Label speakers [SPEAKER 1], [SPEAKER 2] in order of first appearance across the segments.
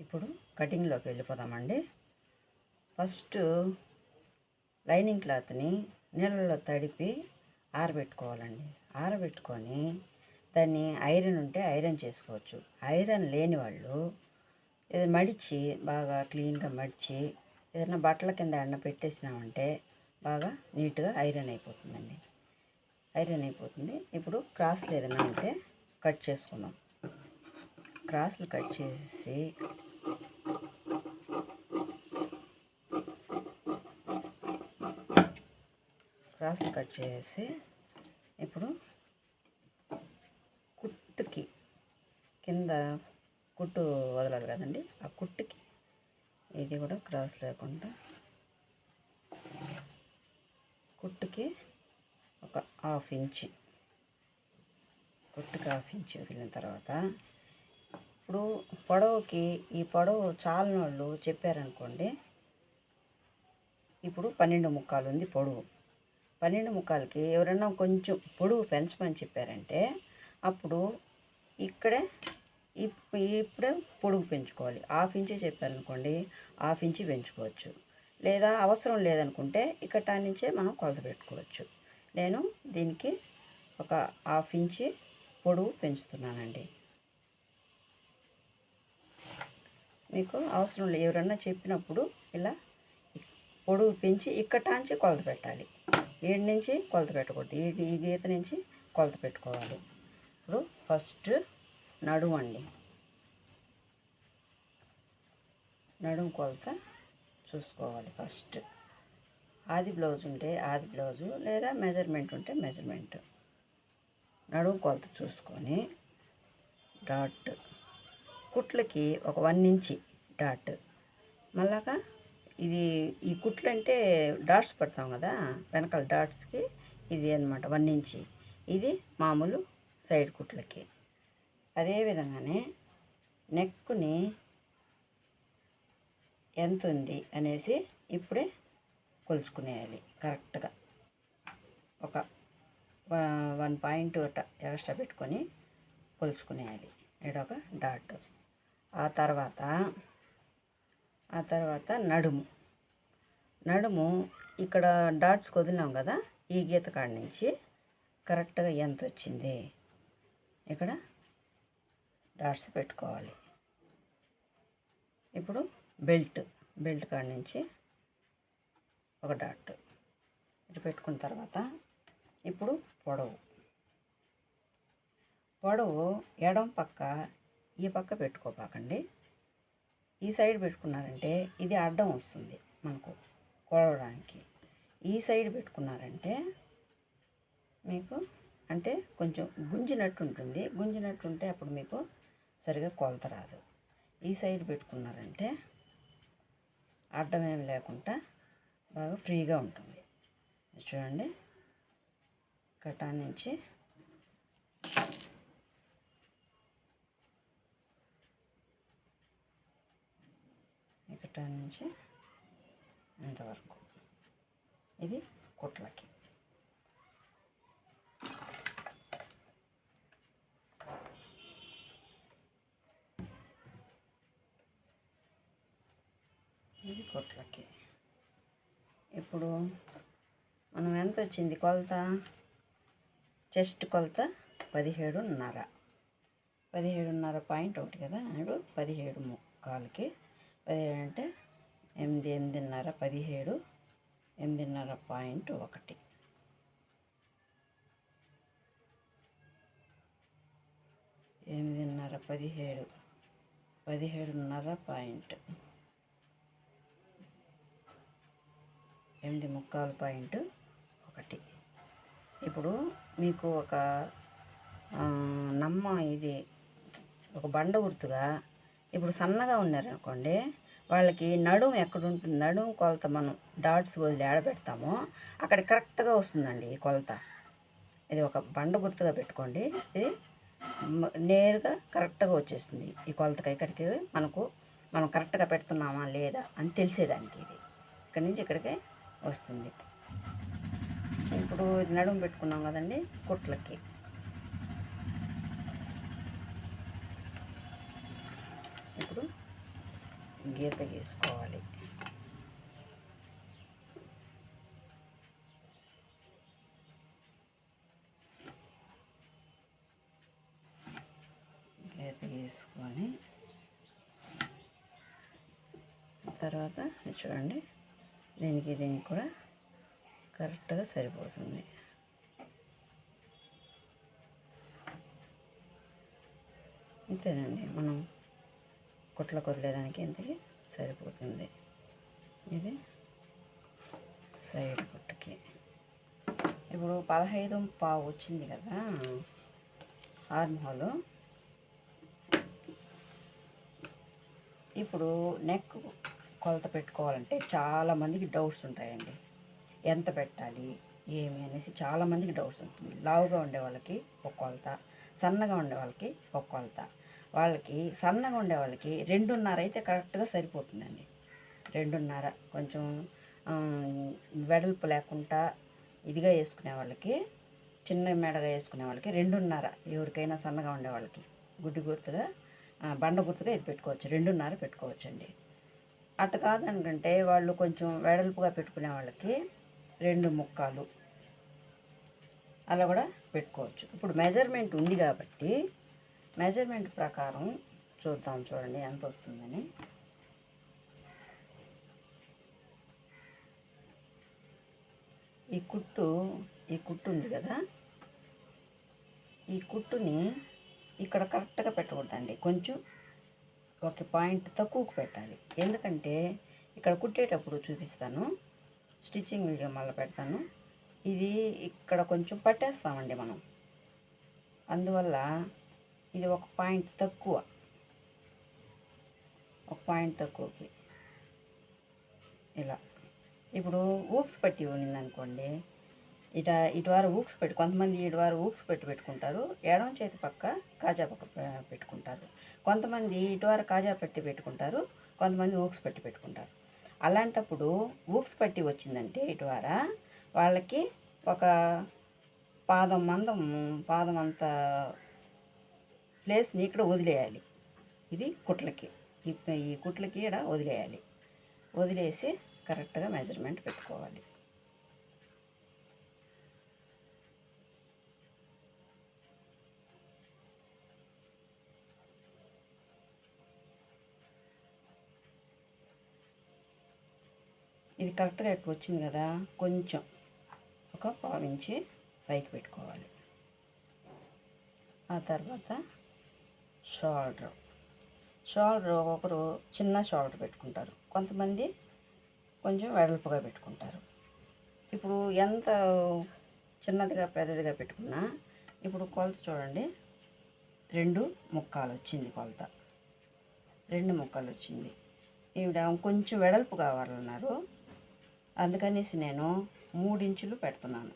[SPEAKER 1] ఇప్పుడు కటింగ్లోకి వెళ్ళిపోదామండి. First lining క్లాత్ని నీళ్ళలో తడిపి ఆరబెట్టుకోవాలండి. ఆరబెట్టుకొని దాన్ని ఐరన్ ఉంటే ఐరన్ చేసుకోవచ్చు. ఐరన్ లేని వాళ్ళు మడిచి బాగా క్లీన్గా మడిచి ఏదైనా బట్టల కింద ఎండ పెట్టేసినామంటే బాగా నీట్గా ఐరన్ అయిపోతుందండి. ఐరన్ అయిపోతుంది. ఇప్పుడు క్రాస్లు ఏదైనా ఉంటే కట్ చేసుకుందాం. క్రాస్లు కట్ చేసి ఇప్పుడు కుట్టుకి కింద కుట్టు వదలాలి కదండి, ఆ కుట్టుకి ఇది కూడా క్రాస్ లేకుండా కుట్టుకి ఒక హాఫ్ ఇంచి, కుట్టుకి హాఫ్ ఇంచి వదిలిన తర్వాత ఇప్పుడు పొడవుకి ఈ పొడవు చాలని వాళ్ళు చెప్పారనుకోండి, ఇప్పుడు 12 ముక్కాలు ఉంది పొడవు. 12 ముక్కాలకి ఎవరైనా కొంచెం పొడవు పెంచమని చెప్పారంటే అప్పుడు ఇప్పుడే పొడుగు పెంచుకోవాలి. హాఫ్ ఇంచి చెప్పారనుకోండి, హాఫ్ ఇంచి పెంచుకోవచ్చు. లేదా అవసరం లేదనుకుంటే ఇక్కడ నుంచే మనం కొలత పెట్టుకోవచ్చు. నేను దీనికి ఒక హాఫ్ ఇంచి పొడవు పెంచుతున్నానండి. మీకు అవసరం లేదు, ఎవరన్నా చెప్పినప్పుడు ఇలా పొడవు పెంచి ఇక్కటాంచి కొలత పెట్టాలి. ఈడి నుంచి కొలత పెట్టకూడదు, ఈ గీత నుంచి కొలత పెట్టుకోవాలి. ఇప్పుడు ఫస్ట్ నడుము అండి, నడుము కొలత చూసుకోవాలి. ఫస్ట్ ఆది బ్లౌజ్ ఉంటే ఆది బ్లౌజు, లేదా మెజర్మెంట్ ఉంటే మెజర్మెంట్. నడుము కొలత చూసుకొని డాట్, కుట్లకి ఒక 1 ఇంచి డాట్. మళ్ళాగా ఇది ఈ కుట్లు అంటే డాట్స్ పెడతాం కదా, వెనకాల డాట్స్కి ఇది అన్నమాట 1 ఇంచి. ఇది మామూలు సైడ్ కుట్లకి. అదేవిధంగానే నెక్కుని ఎంత ఉంది అనేసి ఇప్పుడే కొలుచుకునేయాలి కరెక్ట్గా. ఒక 1 పాయింట్ ఎక్స్ట్రా పెట్టుకొని కొలుచుకునేయాలి. ఇడొక డాట్. ఆ తర్వాత నడుము ఇక్కడ డాట్స్ వదిలినాం కదా, ఈ గీత కాడ నుంచి కరెక్ట్గా ఎంత వచ్చింది ఇక్కడ డాట్స్ పెట్టుకోవాలి. ఇప్పుడు బెల్ట్ కాడ నుంచి ఒక డాట్ ఇటు పెట్టుకున్న తర్వాత ఇప్పుడు పొడవు ఎడం పక్క ఈ పక్క పెట్టుకోపాకండి. ఈ సైడ్ పెట్టుకున్నారంటే ఇది అడ్డం వస్తుంది మనకు కొలవడానికి. ఈ సైడ్ పెట్టుకున్నారంటే మీకు అంటే కొంచెం గుంజినట్టు ఉంటుంది. గుంజినట్టు ఉంటే అప్పుడు మీకు సరిగా కొలత రాదు. ఈ సైడ్ పెట్టుకున్నారంటే అడ్డం ఏమి లేకుండా బాగా ఫ్రీగా ఉంటుంది. చూడండి, కటా నుంచి కటా నుంచి ఇంతవరకు ఇది కుట్లకి. ఇది కుట్లకి. ఇప్పుడు మనం ఎంత వచ్చింది కొలత, చెస్ట్ కొలత 17.5 పాయింట్ ఒకటి కదా. ఇప్పుడు 17 ముక్కాలకి 17 అంటే 8.5 17 8.5 పాయింట్ 1 8.5 17 17.5 పాయింట్ 8.75 ఇప్పుడు మీకు ఒక ఇది ఒక బండ గుర్తుగా ఇప్పుడు సన్నగా ఉన్నారనుకోండి, వాళ్ళకి నడుము ఎక్కడ ఉంటుంది, నడుము కొలత మనం డాట్స్ వదిలి ఆడబెడతామో అక్కడ కరెక్ట్గా వస్తుందండి ఈ కొలత. ఇది ఒక బండ గుర్తుగా పెట్టుకోండి, ఇది నేరుగా కరెక్ట్గా వచ్చేస్తుంది ఈ కొలతకి. ఇక్కడికి మనం కరెక్ట్గా పెడుతున్నామా లేదా అని తెలిసేదానికి ఇది ఇక్కడి నుంచి ఇక్కడికి వస్తుంది. ఇప్పుడు నడుము పెట్టుకున్నాం కదండి కుట్లకి. ఇప్పుడు గీత గీసుకోవాలి. గీత గీసుకొని తర్వాత చూడండి, దీనికి కూడా కరెక్ట్గా సరిపోతుంది. అంతేనండి, మనం కుట్లకు వదిలేదానికి ఇంతకి సరిపోతుంది. ఇది సైడ్ కుట్టుకి. ఇప్పుడు 15.5 వచ్చింది కదా ఆర్మ్ హోల్. ఇప్పుడు నెక్ కొలత పెట్టుకోవాలంటే చాలామందికి డౌట్స్ ఉంటాయండి. ఎంత పెట్టాలి ఏమి అనేసి చాలామందికి డౌట్స్ ఉంటుంది. లావుగా ఉండే వాళ్ళకి ఒక కొలత, సన్నగా ఉండే వాళ్ళకి ఒక కొలత. వాళ్ళకి సన్నగా ఉండే వాళ్ళకి 2.5 అయితే కరెక్ట్గా సరిపోతుందండి. 2.5 కొంచెం వెడల్పు లేకుండా ఇదిగా వేసుకునే వాళ్ళకి, చిన్న మెడగా వేసుకునే వాళ్ళకి 2.5. ఎవరికైనా సన్నగా ఉండే వాళ్ళకి గుడ్డి గుర్తుగా బండ గుర్తుగా ఇది పెట్టుకోవచ్చు. 2.5 పెట్టుకోవచ్చండి. అట్ట కాదనుకుంటే వాళ్ళు కొంచెం వెడల్పుగా పెట్టుకునే వాళ్ళకి 2.75 అలా కూడా పెట్టుకోవచ్చు. ఇప్పుడు మెజర్మెంట్ ఉంది కాబట్టి మెజర్మెంట్ ప్రకారం చూద్దాం. చూడండి ఎంత వస్తుందని. ఈ కుట్టు ఉంది కదా, ఈ కుట్టుని ఇక్కడ కరెక్ట్గా పెట్టకూడదండి. కొంచెం ఒక పాయింట్ తక్కువకు పెట్టాలి. ఎందుకంటే ఇక్కడ కుట్టేటప్పుడు చూపిస్తాను, స్టిచ్చింగ్ వీడియో మళ్ళీ పెడతాను. ఇది ఇక్కడ కొంచెం పట్టేస్తామండి మనం, అందువల్ల ఇది ఒక పాయింట్ తక్కువకి ఇలా. ఇప్పుడు ఊక్స్ పట్టి ఉన్నిందనుకోండి, ఇటువారు ఊక్స్ పెట్టి, కొంతమంది ఇటువారు ఊక్స్ పెట్టుకుంటారు, ఎడమ చేతి పక్క కాజా పక్క పెట్టుకుంటారు. కొంతమంది ఇటువారు కాజా పెట్టి పెట్టుకుంటారు, కొంతమంది ఊక్స్ పెట్టి పెట్టుకుంటారు. అలాంటప్పుడు ఊక్స్ పట్టి వచ్చిందంటే ఇటువార వాళ్ళకి ఒక పాదం అంత ప్లేస్ని ఇక్కడ వదిలేయాలి. ఇది కుట్లకి, ఈ కుట్లకి ఇక్కడ వదిలేయాలి. వదిలేసి కరెక్ట్గా మెజర్మెంట్ పెట్టుకోవాలి. ఇది కరెక్ట్గా ఎక్కువ వచ్చింది కదా, కొంచెం ఒక 1/4 ఇంచి పైకి పెట్టుకోవాలి. ఆ తర్వాత షోల్డర్ ఒకరు చిన్న షోల్డర్ పెట్టుకుంటారు, కొంతమంది కొంచెం వెడల్పుగా పెట్టుకుంటారు. ఇప్పుడు ఎంత చిన్నదిగా పెద్దదిగా పెట్టుకున్నా, ఇప్పుడు కొలత చూడండి, 2.75 వచ్చింది కొలత. 2.75 వచ్చింది. ఈవిడ కొంచెం వెడల్పు కావాలన్నారు, అందుకనేసి నేను 3 ఇంచులు పెడుతున్నాను.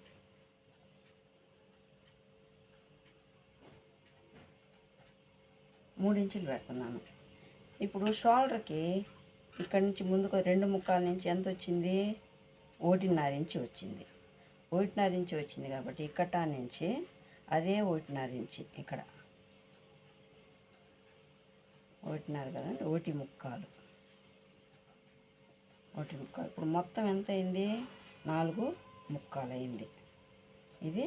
[SPEAKER 1] 3 ఇంచులు పెడుతున్నాను. ఇప్పుడు షోల్డర్కి ఇక్కడి నుంచి ముందుకు 2.75 నుంచి ఎంత వచ్చింది, 1.5 ఇంచి వచ్చింది. 1.5 ఇంచి వచ్చింది కాబట్టి ఇక్కట నుంచి అదే 1.5 ఇంచి ఇక్కడ 1.5 కదండి, 1.75. ఇప్పుడు మొత్తం ఎంత అయింది, 4.75 అయింది. ఇది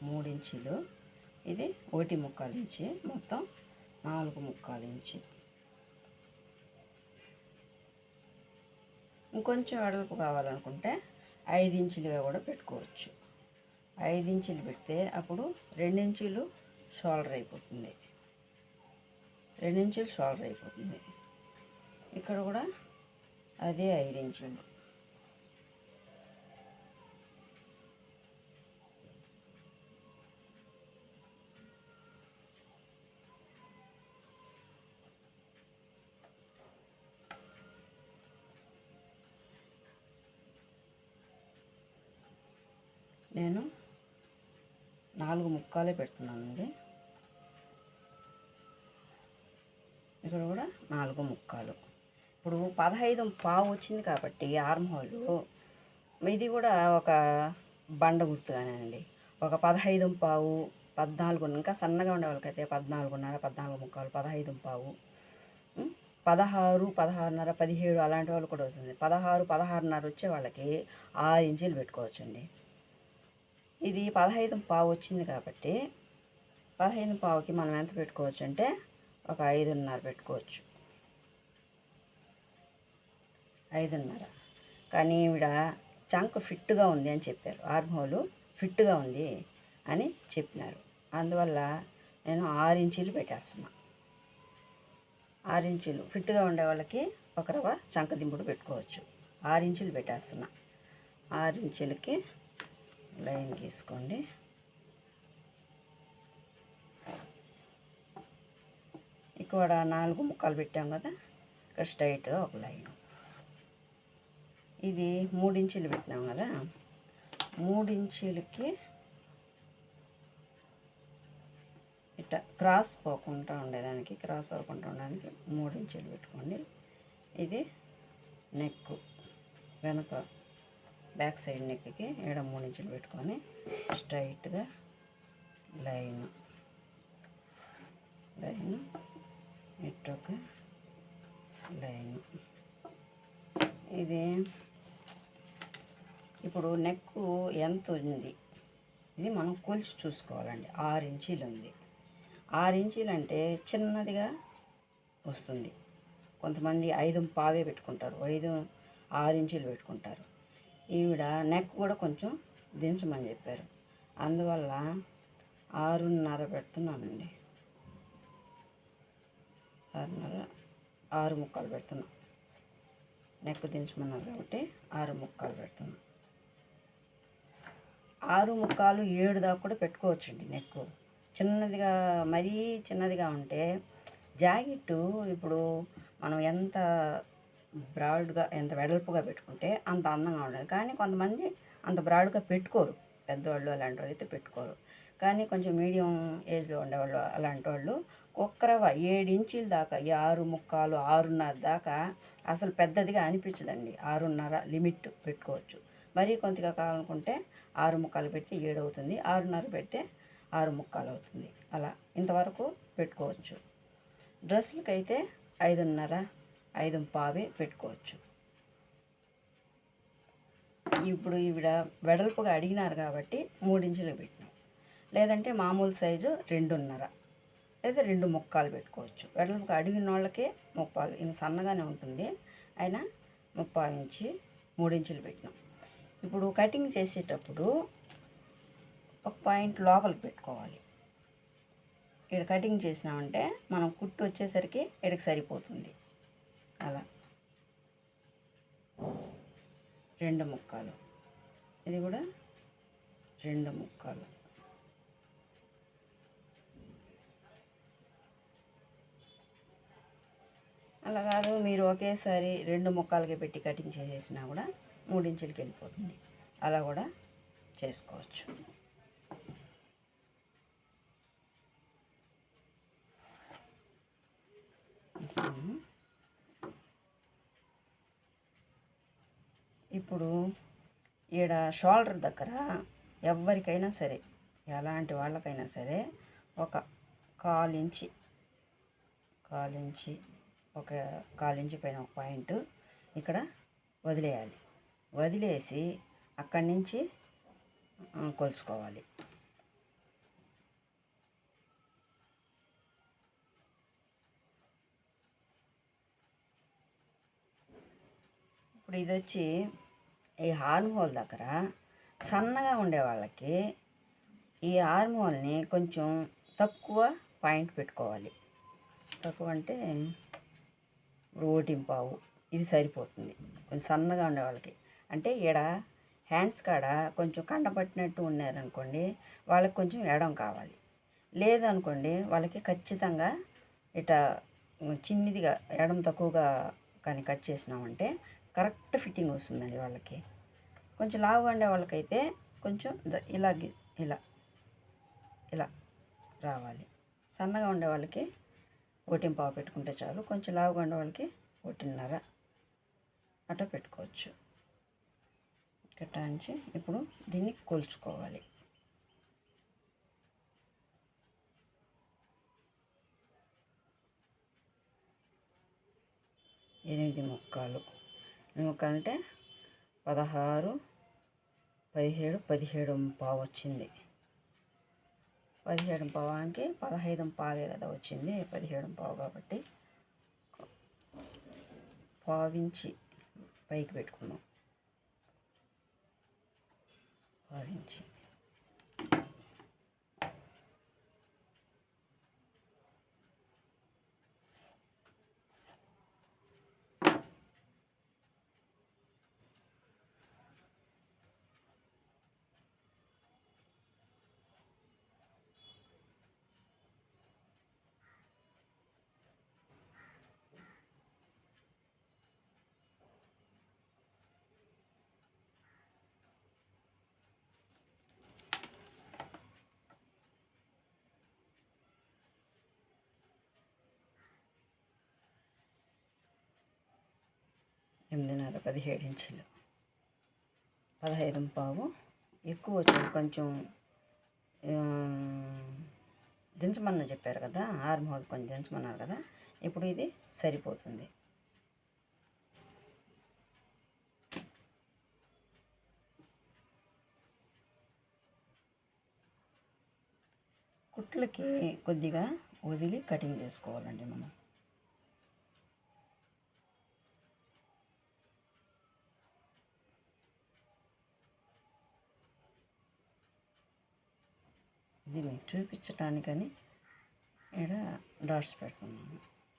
[SPEAKER 1] 3 ఇంచీలు, ఇది 1.75 ఇంచి, మొత్తం 4.75 ఇంచి. ఇంకొంచెం వెడల్పు కావాలనుకుంటే 5 ఇంచులుగా కూడా పెట్టుకోవచ్చు. 5 ఇంచులు పెడితే అప్పుడు 2 ఇంచులు షోల్డర్ అయిపోతుంది. 2 ఇంచులు షోల్డర్ అయిపోతుంది. ఇక్కడ కూడా అదే 5 ఇంచులు. నేను 4.75 పెడుతున్నానండి. ఇక్కడ కూడా 4.75. ఇప్పుడు 15.5 వచ్చింది కాబట్టి ఆర్మ్ హోల్, ఇది కూడా ఒక బండ గుర్తుగానేనండి. ఒక 15.5, 14, ఇంకా సన్నగా ఉండే వాళ్ళకైతే 14.5, 14.75, 15.5 16, 16.5, 17 అలాంటి వాళ్ళు కూడా వస్తుంది. 16, 16.5 వచ్చే వాళ్ళకి 6 ఇంచీలు పెట్టుకోవచ్చండి. ఇది 15.5 వచ్చింది కాబట్టి 15.5కి మనం ఎంత పెట్టుకోవచ్చు అంటే ఒక 5.5 పెట్టుకోవచ్చు. 5.5. కానీ ఈవిడ చంక్ ఫిట్గా ఉంది అని చెప్పారు, ఆర్మ్ హోలు ఫిట్గా ఉంది అని చెప్పినారు. అందువల్ల నేను 6 ఇంచీలు పెట్టేస్తున్నా. 6 ఇంచీలు ఫిట్గా ఉండే వాళ్ళకి ఒక రవ్వ చంక దింపుడు పెట్టుకోవచ్చు. 6 ఇంచీలు పెట్టేస్తున్నా. 6 ఇంచీలకి లైన్ గీసుకోండి. ఇక్కడ 4 ముక్కలు పెట్టాం కదా, ఇక్కడ స్ట్రైట్గా ఒక లైన్. ఇది 3 ఇంచీలు పెట్టినాం కదా, 3 ఇంచీలకి ఇట్లా క్రాస్ పోకుండా ఉండేదానికి, క్రాస్ అవ్వకుండా ఉండడానికి 3 ఇంచీలు పెట్టుకోండి. ఇది నెక్ వెనక బ్యాక్ సైడ్ నెక్కి ఈడ 3 ఇంచీలు పెట్టుకొని స్ట్రైట్గా లైన్ ఇటొక లైన్. ఇది ఇప్పుడు నెక్ ఎంత ఉంది ఇది మనం కొలిచి చూసుకోవాలండి. 6 ఇంచీలు ఉంది. 6 ఇంచీలు అంటే చిన్నదిగా వస్తుంది. కొంతమంది 5.5 పెట్టుకుంటారు, 6 ఇంచీలు పెట్టుకుంటారు. ఈవిడ నెక్ కూడా కొంచెం దించమని చెప్పారు, అందువల్ల 6.5 పెడుతున్నానండి. 6.5, 6 ముక్కలు పెడుతున్నా. నెక్ దించమన్నారు కాబట్టి 6 ముక్కలు పెడుతున్నా. 6 ముక్కలు 7 దాకా కూడా పెట్టుకోవచ్చండి. నెక్ చిన్నదిగా, మరీ చిన్నదిగా ఉంటే జాకెట్టు ఇప్పుడు మనం ఎంత బ్రాడ్గా, ఎంత వెడల్పుగా పెట్టుకుంటే అంత అందంగా ఉండదు. కానీ కొంతమంది అంత బ్రాడ్గా పెట్టుకోరు, పెద్దవాళ్ళు అలాంటి వాళ్ళు అయితే పెట్టుకోరు. కానీ కొంచెం మీడియం ఏజ్లో ఉండేవాళ్ళు అలాంటి వాళ్ళు ఒక్కరవ 7 ఇంచీల దాకా, ఈ 6 ముక్కలు 6.5 దాకా అసలు పెద్దదిగా అనిపించదండి. 6.5 లిమిట్ పెట్టుకోవచ్చు. మరీ కొంతగా కావాలనుకుంటే 6 ముక్కలు పెడితే 7 అవుతుంది, 6.5 పెడితే 6 ముక్కలు అవుతుంది. అలా ఇంతవరకు పెట్టుకోవచ్చు. డ్రెస్సులకైతే 5.5, 5.5 పెట్టుకోవచ్చు. ఇప్పుడు ఈవిడ వెడల్పుగా అడిగినారు కాబట్టి 3 ఇంచులు పెట్టినాం. లేదంటే మామూలు సైజు 2.5 లేదా 2 ముక్కలు పెట్టుకోవచ్చు. వెడల్పుగా అడిగిన వాళ్ళకి 30, ఇది సన్నగానే ఉంటుంది, అయినా 30 ఇంచి 3 ఇంచులు పెట్టినాం. ఇప్పుడు కటింగ్ చేసేటప్పుడు ఒక పాయింట్ లోపలికి పెట్టుకోవాలి. ఇక్కడ కటింగ్ చేసినామంటే మనం కుట్టు వచ్చేసరికి ఇక్కడికి సరిపోతుంది. అలా 2 ముక్కలు, ఇది కూడా 2 ముక్కలు. అలా కాదు, మీరు ఒకేసారి 2 ముక్కలకి పెట్టి కటింగ్ చేసేసినా కూడా 3 ఇంచులకి వెళ్ళిపోతుంది. అలా కూడా చేసుకోవచ్చు. ఇప్పుడు ఈడ షోల్డర్ దగ్గర ఎవరికైనా సరే, ఎలాంటి వాళ్ళకైనా సరే ఒక 1/4 ఇంచి, ఒక 1/4 ఇంచి పైన ఒక పాయింట్ ఇక్కడ వదిలేయాలి. వదిలేసి అక్కడి నుంచి కొలుచుకోవాలి. ఇప్పుడు ఇది వచ్చి ఈ ఆర్మ్ హోల్ దగ్గర సన్నగా ఉండే వాళ్ళకి ఈ ఆర్మ్ హోల్ని కొంచెం తక్కువ పాయింట్ పెట్టుకోవాలి. తక్కువ అంటే 1.5 ఇది సరిపోతుంది. కొంచెం సన్నగా ఉండే వాళ్ళకి, అంటే ఈడ హ్యాండ్స్ కాడ కొంచెం కండ పట్టినట్టు ఉన్నారనుకోండి, వాళ్ళకి కొంచెం ఎడం కావాలి. లేదనుకోండి వాళ్ళకి ఖచ్చితంగా ఇట చిన్నదిగా ఎడం తక్కువగా కానీ కట్ చేసినామంటే కరెక్ట్ ఫిట్టింగ్ వస్తుందండి వాళ్ళకి. కొంచెం లావుగా ఉండే వాళ్ళకైతే కొంచెం ఇలా రావాలి. సన్నగా ఉండే వాళ్ళకి 1.5 పెట్టుకుంటే చాలు. కొంచెం లావుగా ఉండే వాళ్ళకి 1.5 అట్లా పెట్టుకోవచ్చు. కట్టాంచి ఇప్పుడు దీన్ని కొలుచుకోవాలి. 8 ముక్కలు. 8 ముక్కలు అంటే 16, 17, 17.5 వచ్చింది. 17.5కి 15.5 కదా వచ్చింది. 17.5 కాబట్టి పావించి పైకి పెట్టుకున్నాం. పావించి ఎనిమిదిన్నర 17 ఇంచులు. 15.5 ఎక్కువ వచ్చింది. కొంచెం దించమని చెప్పారు కదా, ఆర్మోల్ కొంచెం దించమన్నారు కదా, ఇప్పుడు ఇది సరిపోతుంది. కుట్లకి కొద్దిగా వదిలి కటింగ్ చేసుకోవాలండి మనం. ఇది మీకు చూపించటానికని ఇక్కడ డాట్స్ పెడుతున్నాను.